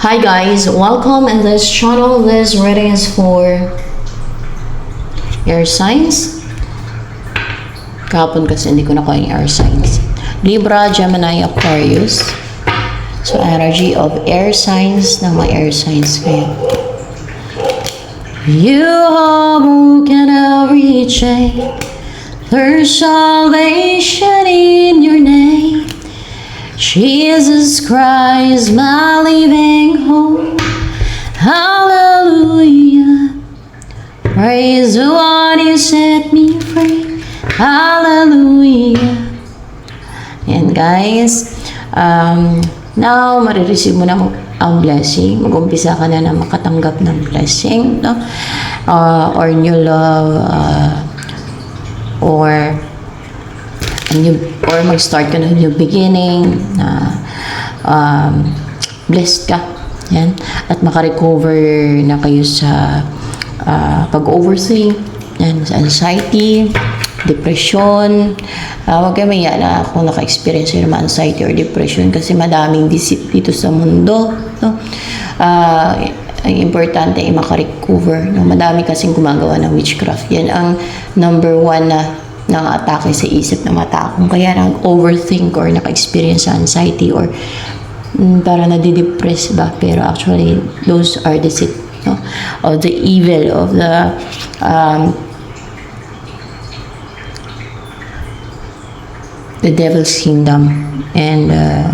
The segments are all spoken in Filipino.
Hi guys, welcome in this channel. This reading is for air signs. Kahapon kasi hindi ko nakuha yung air signs. Libra, Gemini, Aquarius. So energy of air signs ng mga air signs kayo. You have broken every chain. There's salvation in your name. Jesus Christ, my living hope. Hallelujah. Praise the one who set me free. Hallelujah. And guys, now marireceive mo na ang blessing. Mag-umpisa ka na makatanggap ng blessing, no? Or new love, or mag-start ka ng new beginning na blessed ka. Yan. At makarecover na kayo sa pag-overthink, yan, sa anxiety, depression. Huwag kayo maya na kung naka-experience yung anxiety or depression kasi madaming deceit dito sa mundo. No? Ang importante ay makarecover. No? Madami kasing gumagawa ng witchcraft. Yan ang number one na nang atake sa isip ng mata kung kaya nag-overthink or naka-experience sa anxiety or para nadidepress ba, pero actually those are deceit, no? Of the evil of the devil's kingdom and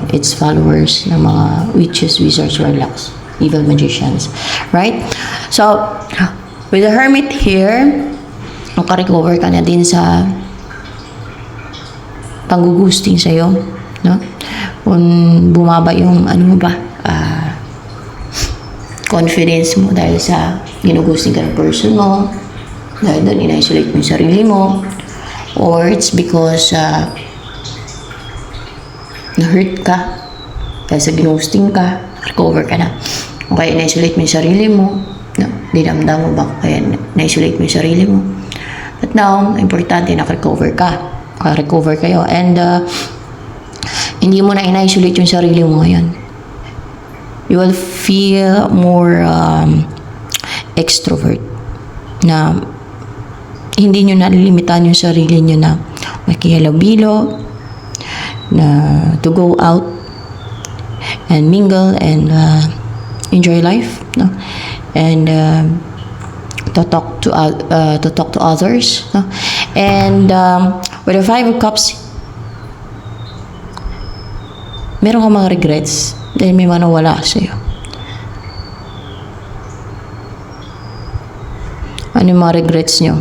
its followers ng mga witches, wizards, warlocks, evil magicians, right? So with the hermit here, makarecover ka na din sa panggugusting sa'yo, no? Kung bumaba yung confidence mo dahil sa ginugusting ka ng person mo, dahil doon in-isolate mo yung sarili mo, or it's because na-hurt ka dahil sa ginugusting ka, recover ka na. O kaya in-isolate mo yung sarili mo, no? Dinamdam mo ba kaya na-isolate mo yung sarili mo. But now, importante na-recover ka. Recover kayo. And hindi mo na in-isolate yung sarili mo ngayon. You will feel more extrovert. Na hindi nyo nalilimitan yung sarili nyo na makihalubilo, na to go out and mingle and enjoy life. No? And to talk to others, no? And with the Five of Cups, meron kang mga regrets dahil may mga nawala sa'yo. Ano yung mga regrets nyo?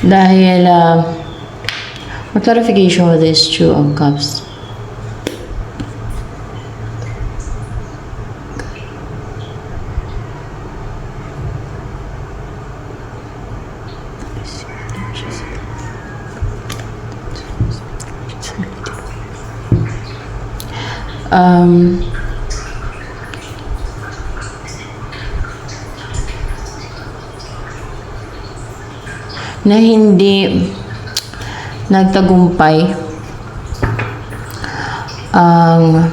Dahil clarification with this Two of Cups. Na hindi nagtagumpay ang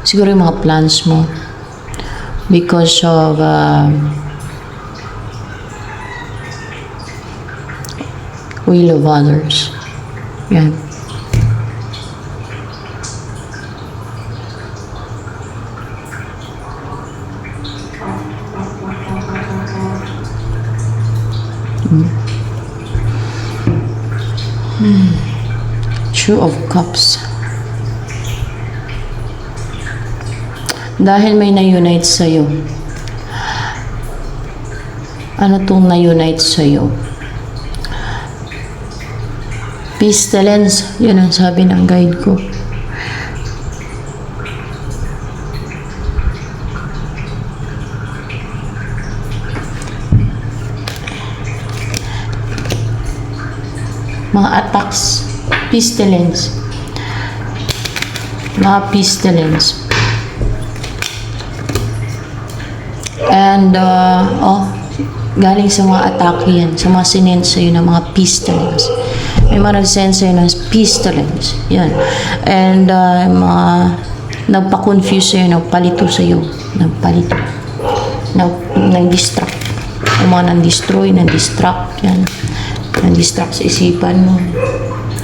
siguro yung mga plans mo because of will of others. Yan. Two of Cups. Dahil may na-unite sa'yo. Ano tong na-unite sa'yo? Pestilence. Yun ang sabi ng guide ko. mga attacks, pestilence, mga pestilence. And, galing sa mga atake yan, sa mga sinend sa'yo ng mga pestilence. May mga nag-send sa'yo ng pestilence. Yan. And, mga nagpa-confuse sa'yo, nagpalito sa'yo. Nagpalito. Nag-distract. Yung mga nang-destroy, nang-distract. Yan. Nang-distract sa isipan mo.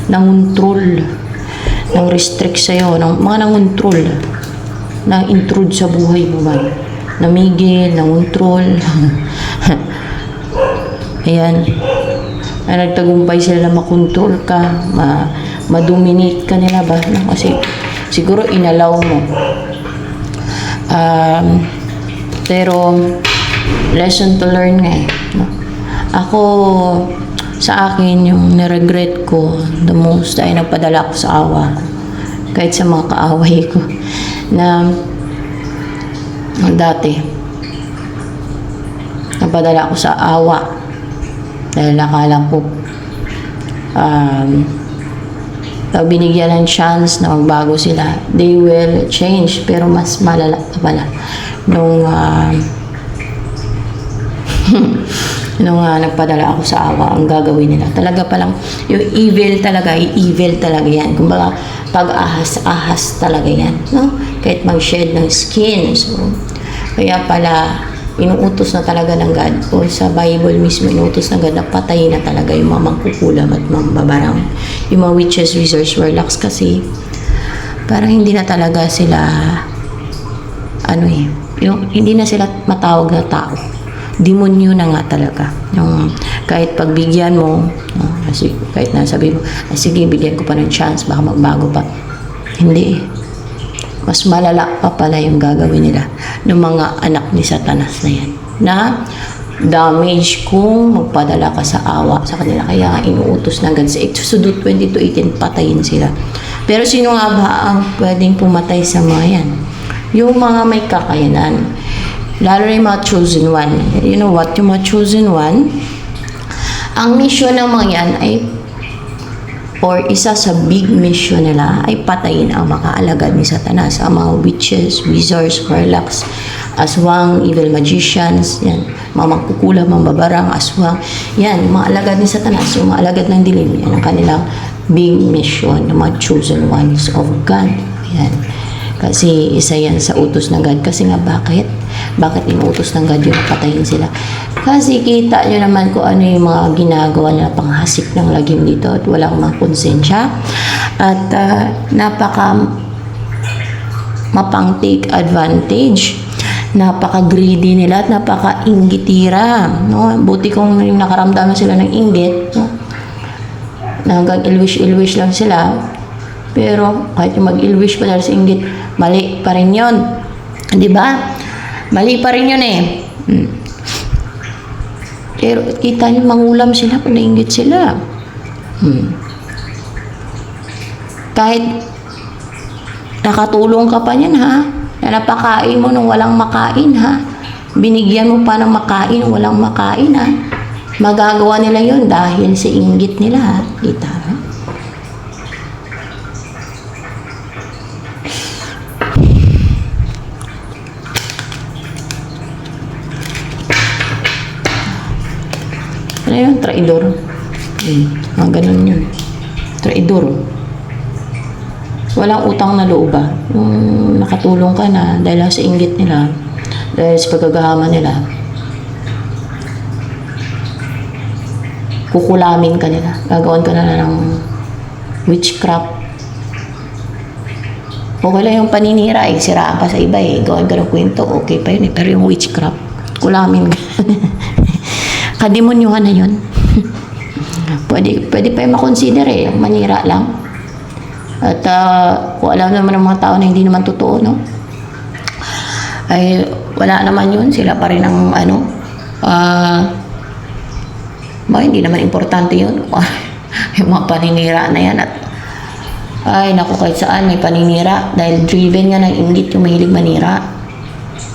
Nang-control. Nang-restrict sa'yo. Mga nang-control. Nang-intrude sa buhay mo ba? Namigil, nang-control. Ayan. Ay nagtagumpay sila na makontrol ka, ma-dominate ka nila ba? No? Kasi siguro inalaw mo. Pero lesson to learn nga eh. No? Ako, sa akin, yung niregret ko the most ay nagpadala ko sa awa ko. Kahit sa mga kaaway ko. Na dati, nagpadala ko sa awa. Dahil nakala ko pag binigyan ng chance na magbago sila, they will change. Pero mas malala pa pala nung nagpadala ako sa awa, ang gagawin nila. Talaga palang, yung evil talaga yan. Kumbaga, pag-ahas-ahas talaga yan. No? Kahit mag-shed ng skin. So, kaya pala, inuutos na talaga ng God, o sa Bible mismo, inuutos ng God na patayin na talaga yung mga mangkukulam at mambabarang. Yung mga witches, wizards, warlocks kasi parang hindi na talaga sila hindi na sila matawag na tao. Demonyo na nga talaga. Yung kahit pagbigyan mo, kasi kahit na sabi mo, sige, bigyan ko pa ng chance, baka magbago pa. Hindi. Mas malala pa pala yung gagawin nila ng mga anak ni Satanas na yan. Na damage kung magpadala ka sa awa sa kanila. Kaya nga inuutos ng God sa Exodus 22:18, patayin sila. Pero sino nga ba ang pwedeng pumatay sa mga yan? Yung mga may kakayanan. Lalo na yung mga chosen one. You know what? Yung mga chosen one, ang mission ng mga yan ay or isa sa big mission nila ay patayin ang mga alagad ni Satanas, ang mga witches, wizards, warlocks, aswang, evil magicians, yan, mga mangkukulam, mga babarang, aswang, yan, yung mga alagad ni Satanas, yung mga alagad ng dilim, yan ang kanilang big mission, yung mga chosen ones of God. Yan. Kasi isa yan sa utos ng God. Kasi nga bakit? Bakit inuutos ng God yung patayin sila? Kasi kita nyo naman kung ano yung mga ginagawa nila, panghasik ng lagim dito at walang mga konsensya. At napaka mapang take advantage. Napaka-greedy nila at napaka-inggitira. No? Buti kung nakaramdaman sila ng inggit, no? Hanggang ilwish-ilwish lang sila. Pero kahit yung mag-ilwish pa dahil sa inggit, mali pa rin yun. Di ba? Mali pa rin yun eh. Pero kita niyo, mangulam sila kung nainggit sila. Kahit nakatulong ka pa niyan ha, na napakain mo nung walang makain ha, binigyan mo pa ng makain nung walang makain ha, magagawa nila yun dahil sa inggit nila ha. Kita ha? Ano yun? Traidor. Mga ganun yun. Traidor. Walang utang na loob ba? Yung nakatulong ka na dahil sa inggit nila, dahil sa pagkagahama nila, kukulamin ka nila. Gagawin ka na ng witchcraft. Okay lang yung paninira eh. Siraan ka sa iba eh. Gawin ka ng kwento. Okay pa yun eh. Pero yung witchcraft, kulamin ka. Kademonyuhan na yun. pwede pa yung makonsider eh, manira lang. At kung alam naman ng mga tao na hindi naman totoo, no? Ay wala naman yun, sila pa rin ang hindi naman importante yun. Yung mga paninira na yan. At ay naku, kahit saan may paninira dahil driven nga ng inggit yung mahilig manira.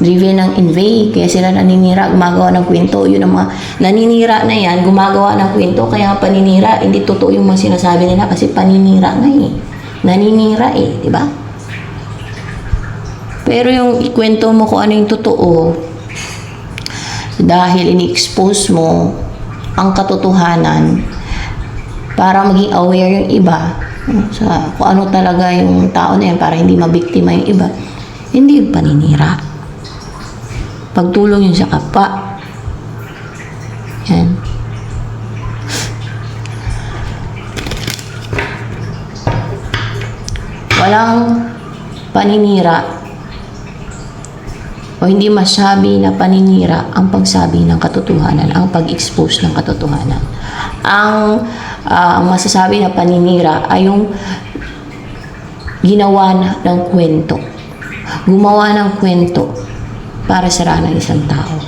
Driven ng envy, kaya sila naninira, gumagawa ng kwento. Yun ang mga naninira na yan, gumagawa ng kwento, kaya paninira. Hindi totoo yung mga sinasabi nila kasi paninira nga eh. Naninira eh, di ba? Pero yung ikwento mo kung ano yung totoo, dahil ini-expose mo ang katotohanan para maging aware yung iba sa kung ano talaga yung tao na yan para hindi mabiktima yung iba, hindi yung paninira. Pagtulong yun sa kapwa. Yan. Walang paninira o hindi masabi na paninira ang pagsabi ng katotohanan, ang pag-expose ng katotohanan. Ang masasabi na paninira ay yung ginawa ng kwento. Gumawa ng kwento para siraan ng isang tao.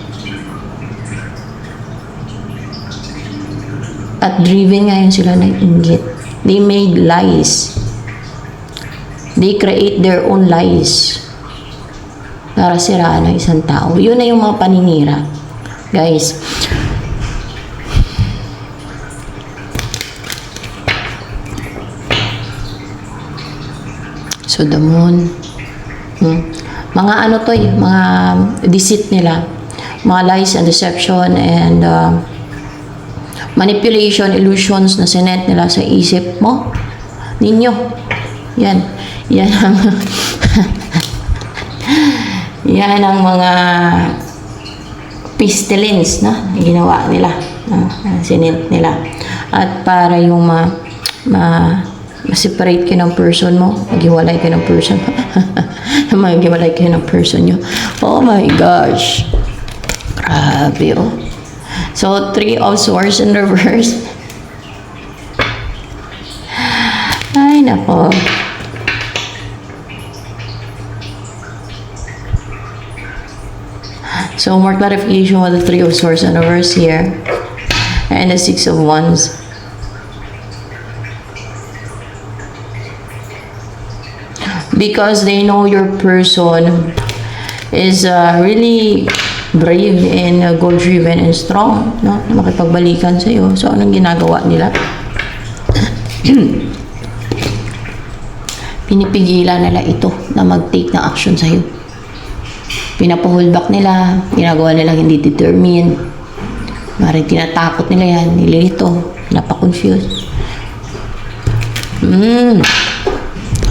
At driven ngayon sila ng inggit. They made lies. They create their own lies para siraan ng isang tao. Yun na yung mga paninira. Guys, so the moon, mga ano to eh, mga deceit nila, mga lies and deception and manipulation, illusions na sinet nila sa isip mo, ninyo. Yan ang yan ang mga pestilence na ginawa nila, sinet nila. At para yung ma-separate kayo ng person mo, maghiwalay kayo ng person mo. Maghiwalay kayo ng person nyo. Oh my gosh. Grabe oh. So, 3 of Swords in reverse. Ay, nako. So, more clarification with the 3 of Swords in reverse here. And the 6 of Wands. Because they know your person is really brave and goal-driven and strong, no? Na makipagbalikan sa'yo. So, anong ginagawa nila? Pinipigilan nila ito na mag-take ng action sa'yo. Pinapahold back nila, ginagawa nila hindi determined. Maring tinatakot nila yan, nililito, napakonfuse.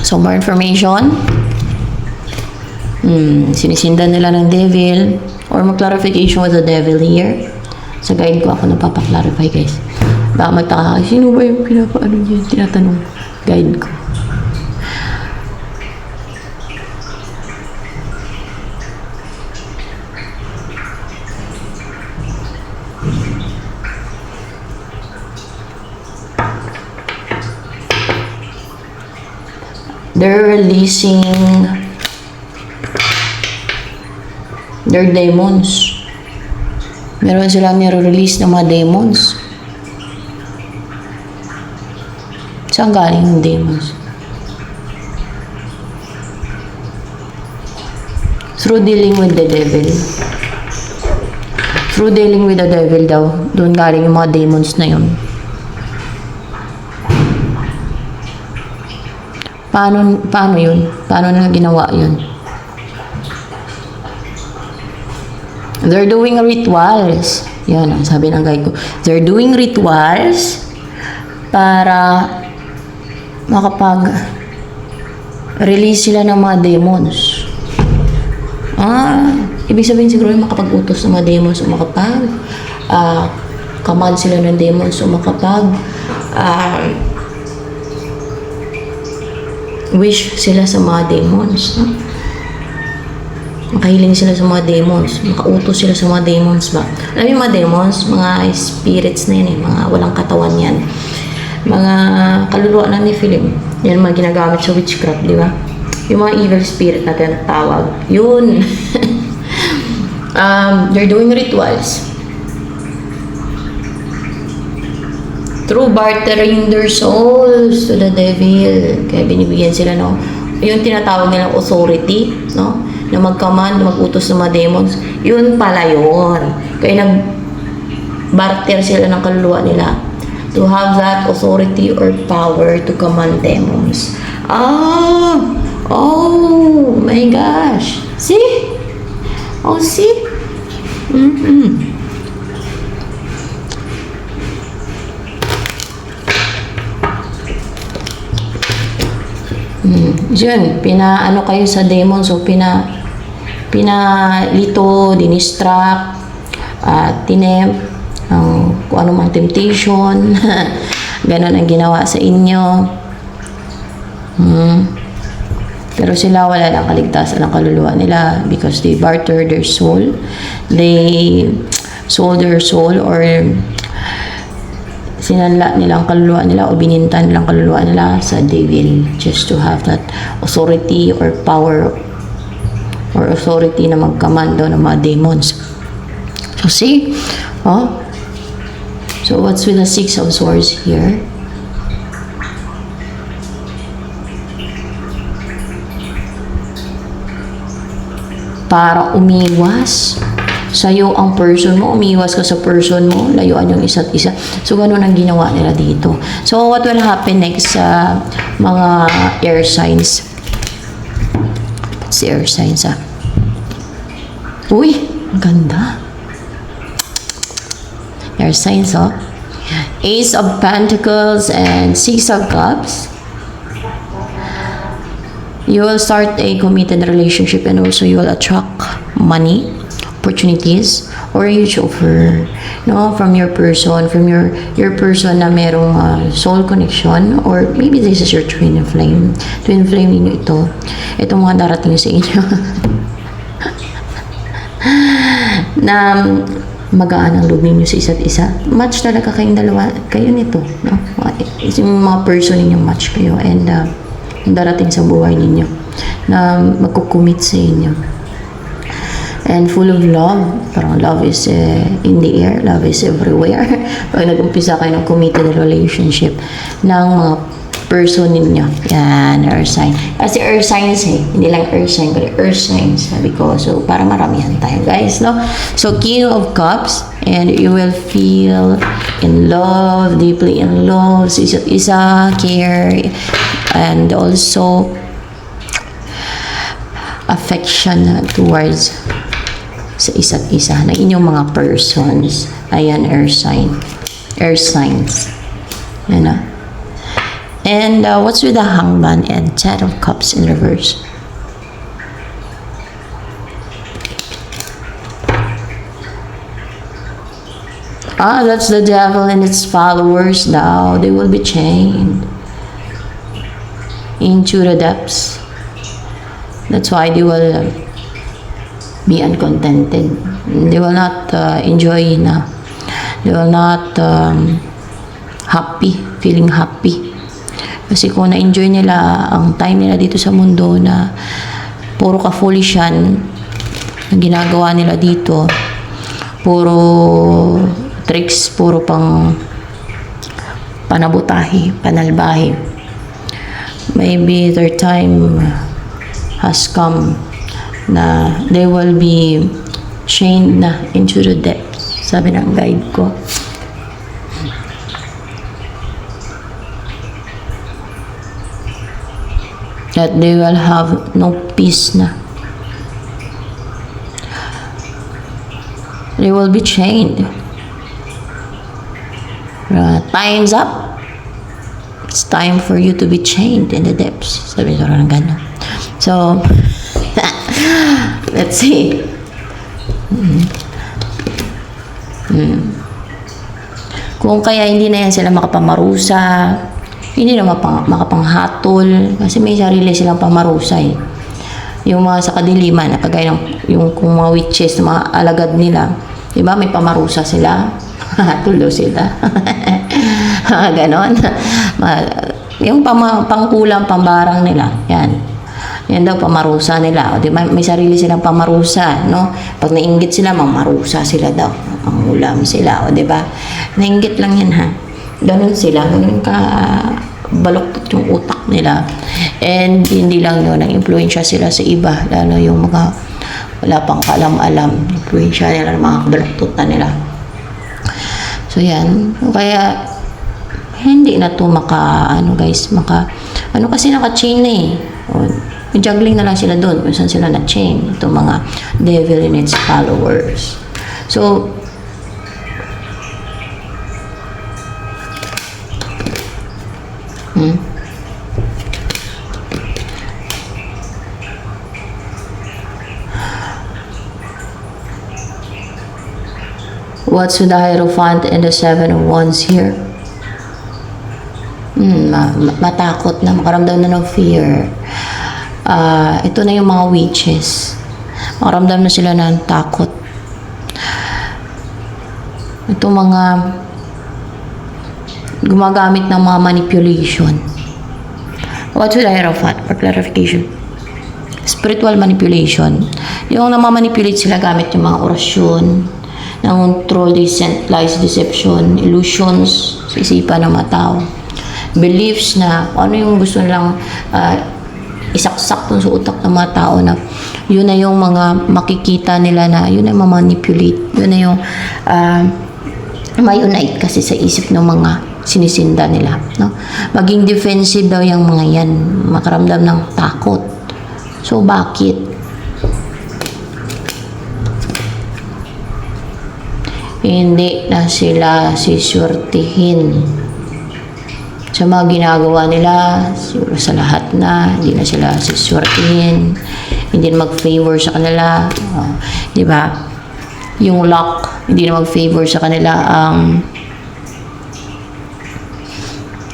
So, more information. Sinisindan nila ng devil or mag-clarification with the devil here. Sa guide ko ako napapaklarify, guys. Baka magtaka kayo, sino ba yung pinapaano niya? Tinatanong guide ko. They're releasing their demons. Meron silang nire-release ng mga demons. Saan galing yung demons? Through dealing with the devil. Through dealing with the devil daw, doon galing yung mga demons na yun. Paano yun? Paano na ginawa yun? They're doing rituals. Yan ang sabi ng guide ko. They're doing rituals para makapag-release sila ng mga demons. Ibig sabihin siguro yung makapag-utos ng mga demons o command sila ng demons o wish sila sa mga demons, no? Makahiling sila sa mga demons, makautos sila sa mga demons ba? Alam yung mga demons, mga spirits na yan eh, mga walang katawan yan. Mga kaluluwa na ni Nephilim. Yan mga ginagamit sa witchcraft, di ba? Yung mga evil spirit na tinatawag. Yun. They're doing rituals. Through bartering their souls to the devil. Kaya binibigyan sila yung tinatawag nilang authority, no? na mag-command, mag-utos ng mga demons. Yun pala yun. Kaya nag-barter sila ng kaluluwa nila to have that authority or power to command demons. Oh my gosh. See? Oh, see? Yun, pinaano kayo sa demon, so pinalito, dinistract, tinempt, kung ano mang temptation, ganon ang ginawa sa inyo. Pero sila wala lang kaligtasan ng kaluluwa nila because they barter their soul. They sold their soul or sinanla nilang kaluluwa nila o binintan nilang kaluluwa nila sa devil just to have that authority or power or authority na magkamando ng mga demons. So see? So what's with the Six of Swords here? Para umiwas sa'yo ang person mo, umiwas ka sa person mo, layuan yung isa't isa. So, ganun ang ginawa nila dito. So, what will happen next sa mga air signs? Si air signs, Uy, ang ganda. Air signs, Ace of Pentacles and Six of Cups. You will start a committed relationship and also you will attract money, opportunities, or a huge offer, from your person, from your person na merong soul connection, or maybe this is your twin flame. Twin flame ninyo ito. Itong mga darating sa inyo. Na magaan ang loob ninyo sa isa't isa. Match talaga kayong dalawa. Kayo nito, Yung mga person ninyo match kayo and darating sa buhay ninyo na magkukumit sa inyo. And full of love. Parang love is in the air. Love is everywhere. Pag nag-umpisa kayo ng committed relationship ng mga person ninyo. Yan, earth sign. Kasi earth signs hindi lang earth sign, but earth signs. Sabi ko, so para maramihan tayo guys, no? So King of Cups, and you will feel in love, deeply in love, sa isa't isa, care, and also affection towards sa isa't isa na inyong mga persons. Ayan, earth sign. Earth signs. Yan na. And what's with the Hangman and Ten of Cups in reverse? That's the devil and its followers now. They will be chained into the depths. That's why they will be uncontented. They will not enjoy na. They will not feeling happy. Kasi kung na-enjoy nila ang time nila dito sa mundo na puro ka-foolishan ang ginagawa nila dito, puro tricks, puro pang panabutahi, panalbahi, maybe their time has come na they will be chained na into the depths, sabi ng guide ko. That they will have no peace na. They will be chained. Time's up. It's time for you to be chained in the depths. Sabi ko ng gano'n. So, let's see. Kung kaya hindi na yan sila makapamarusa, hindi na makapanghatol, kasi may sarili silang pamarusa Yung mga sa kadiliman, kagaya ng yung kung mga witches, mga alagad nila, di ba may pamarusa sila? Tulo sila. Ganon. Yung pangkulang, pambarang nila, yan daw pamarusa nila. O, di ba? May sarili silang pamarusa, no? Pag nainggit sila, mamarusa sila daw. Mangulam sila, o di ba? Nainggit lang yan, ha? Ganun sila, ganun ka baluktot yung utak nila. And hindi lang yun, nang-impluensya sila sa iba, lalo yung mga wala pang kalam-alam, impluensya nila ng mga baluktutan nila. So yan, kaya hindi na to kasi naka-chain na eh. O, juggling na lang sila doon kung saan sila na-chain. Itong mga devil and its followers. So, what's with the Hierophant and the Seven of Wands here? Matakot na, makaramdam na ng fear. Ito na yung mga witches. Makaramdam na sila ng takot. Ito mga gumagamit ng mga manipulation. What's with the Hierophant? For clarification. Spiritual manipulation. Yung namamanipulate sila gamit yung mga orasyon, control, descent, lies, deception, illusions sa isipan ng mga tao. Beliefs na ano yung gusto nilang isaksak dun sa utak ng mga tao na yun na yung mga makikita nila na yun na yung mamanipulate. Yun na yung ma-unite kasi sa isip ng mga sinisinda nila. No? Maging defensive daw yung mga yan. Makaramdam ng takot. So, bakit? Hindi na sila sisurtihin sa mga ginagawa nila, siguro sa lahat na, hindi na sila sisurtihin, hindi na mag-favor sa kanila, di ba? Yung luck, hindi na mag-favor sa kanila,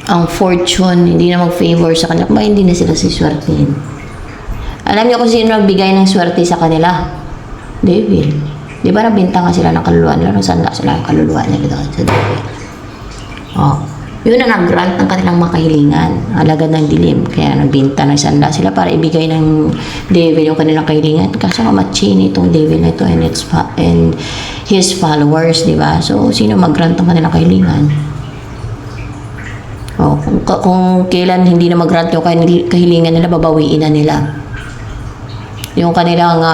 ang fortune, hindi na mag-favor sa kanila, kaya hindi na sila sisurtihin. Alam niyo kung sino nagbigay ng swerte sa kanila? Devil. Di ba nabinta nga sila ng kaluluwa nila? Sanda sila ng kaluluwa nila doon sa devil. Yun na nag-grant ng kanilang makahilingan. Alagad ng dilim. Kaya nagbinta ng sanda sila para ibigay ng devil yung kanilang kahilingan. Kaso matchin itong devil na ito and his followers, di ba? So, sino mag-grant ng kanilang kahilingan? Kung kailan hindi na mag-grant yung kahilingan nila, babawiin na nila. Yung kanilang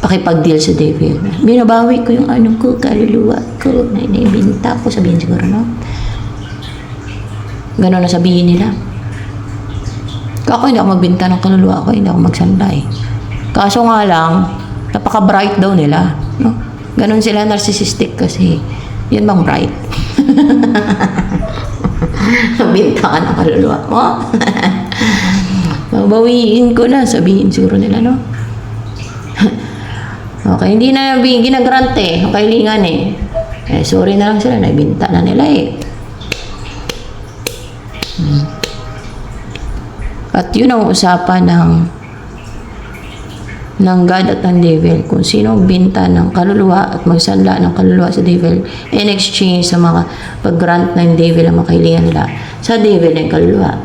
pakipag-deal sa devil. Binabawi ko yung kaluluwa ko, na inibinta ko, sabihin siguro, no? Ganon na sabihin nila. Ako hindi ako magbinta ng kaluluwa ko, hindi ako magsanday. Kaso nga lang, napaka-bright daw nila, no? Ganon sila, narcissistic kasi. Yun bang bright? Binta ka ng kaluluwa mo? Babawiin ko na, sabihin siguro nila, no? Okay, hindi na ginagrant eh, ang kahilingan eh. Sorry na lang sila, naibinta na nila eh. At yun ang usapan ng God at ng devil. Kung sino binta ng kaluluwa at magsanla ng kaluluwa sa devil in exchange sa mga pag-grant ng devil ang makahilingan nila sa devil ng kaluluwa.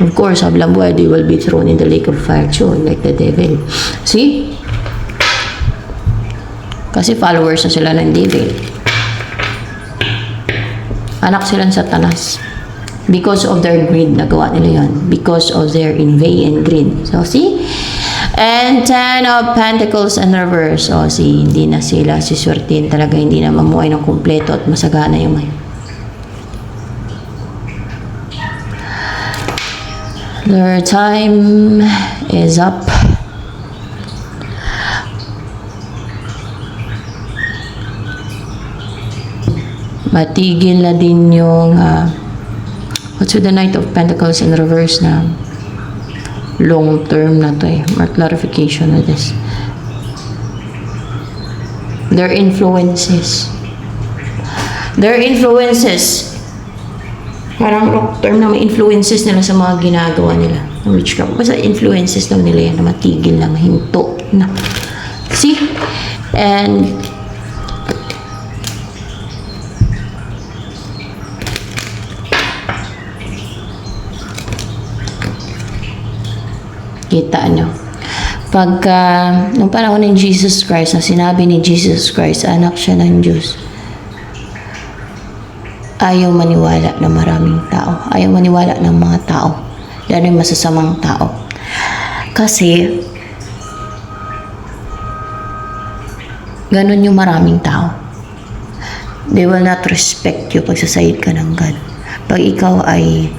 Of course, hablang buhay, they will be thrown in the lake of fire too, like the devil. See? Kasi followers na sila ng devil. Anak sila ng Satanas. Because of their greed, nagawa nila yun. Because of their envy and greed. So, see? And 10 of Pentacles and reverse. So, see, hindi na sila siswertin talaga. Hindi na mamuhay ng kumpleto at masagana yung may. Their time is up. Matigil na din yung what's with the Knight of Pentacles in reverse na long term na to eh. More clarification with this. Their influences. Parang long term na may influences nila sa mga ginagawa nila ng witchcraft. Basta influences daw nila yan na matigil lang, hinto na. See? And kita nyo. Pagka, nung panahon ni Jesus Christ, na sinabi ni Jesus Christ, anak siya ng Diyos. ayaw maniwala ng maraming tao. Ayaw maniwala ng mga tao. Lalo yung masasamang tao. Kasi, ganun yung maraming tao. They will not respect you pag sasayid ka ng God. Pag ikaw ay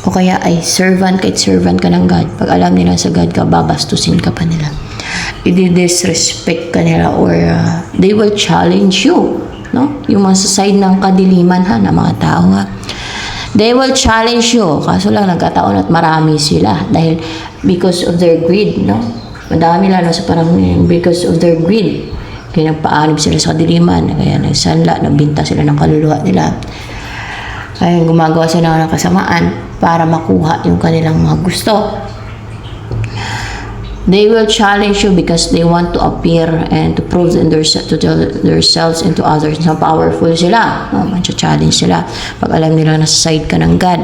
o kaya ay servant, kahit servant ka ng God, pag alam nila sa God ka, babastusin ka pa nila. I-disrespect ka nila or they will challenge you. No? Yung mga sa side ng kadiliman na mga tao nga. They will challenge you. Kaso lang nagkataon at marami sila dahil because of their greed, no? Madami lalo sa panahon ngayon because of their greed. Kaya nagpaanib sila sa kadiliman, kaya nagsanla, nagbinta sila ng kaluluwa nila. Kaya gumagawa sila ng kasamaan para makuha yung kanilang mga gusto. They will challenge you because they want to appear and to prove themselves and to others na powerful sila. Challenge sila pag alam nila na sa side ka ng God.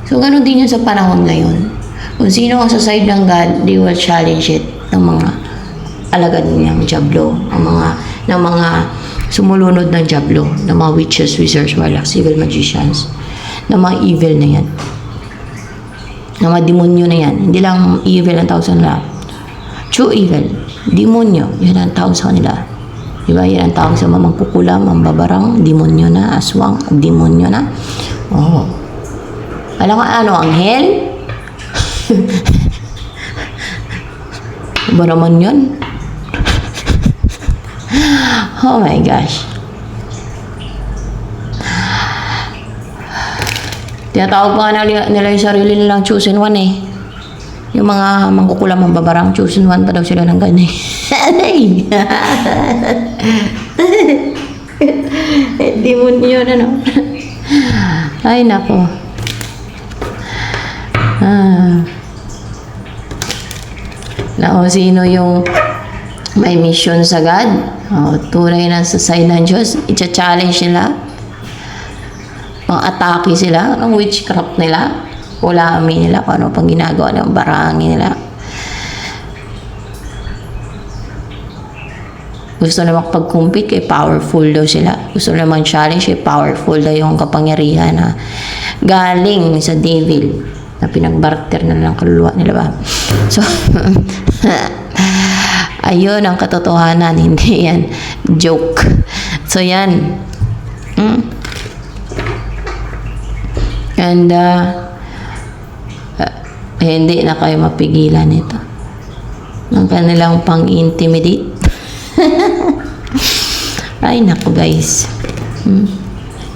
So, ganun din yun sa panahon ngayon. Kung sino ang sa side ng God, they will challenge it ng mga alagad niyang Diablo, ng mga sumulunod ng Diablo, ng mga witches, wizards, warlocks, evil magicians, ng mga evil na yan. Ng mga demonyo na yan. Hindi lang evil ang tawag sa kanila. True evil. Demonyo. Yan ang tawag sa kanila. Diba? Yan ang tawag sa mamang kukulam, mambabarang, demonyo na, aswang, demonyo na. Oh. Alam ka ano, anghel? Ba naman yun? Oh my gosh. Tinatawag pa nga nila yung sarili nilang chosen one eh. Yung mga mangkukulam, mambabarang, chosen one pa daw sila ng ganyan. Demonyo na no. Ay nako. Na o sino yung may mission sa God, tunay na sa side ng Diyos, i-challenge nila, mga atake sila, ng witchcraft nila, ulami nila, kung ano pang ginagawa ng barangin nila. Gusto namang pag-compete, kay powerful daw sila. Gusto namang challenge, kay powerful daw yung kapangyarihan na galing sa devil, na pinagbarter na lang kaluluwa nila ba. So, ayun ang katotohanan, hindi yan joke. So, yan. And, hindi na kayo mapigilan ito. Ng kanilang pang-intimidate. Ay, naku guys.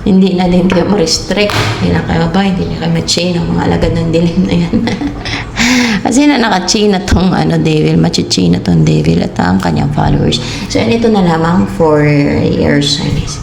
Hindi na din kayo ma-restrict. Hindi na kayo ba? Hindi na kayo ma-chain ang mga alagad ng dilim na yan. Kasi na naka-chain na tong devil, machi-chain na tong devil at ang kanyang followers. So, ito na lamang for your signs.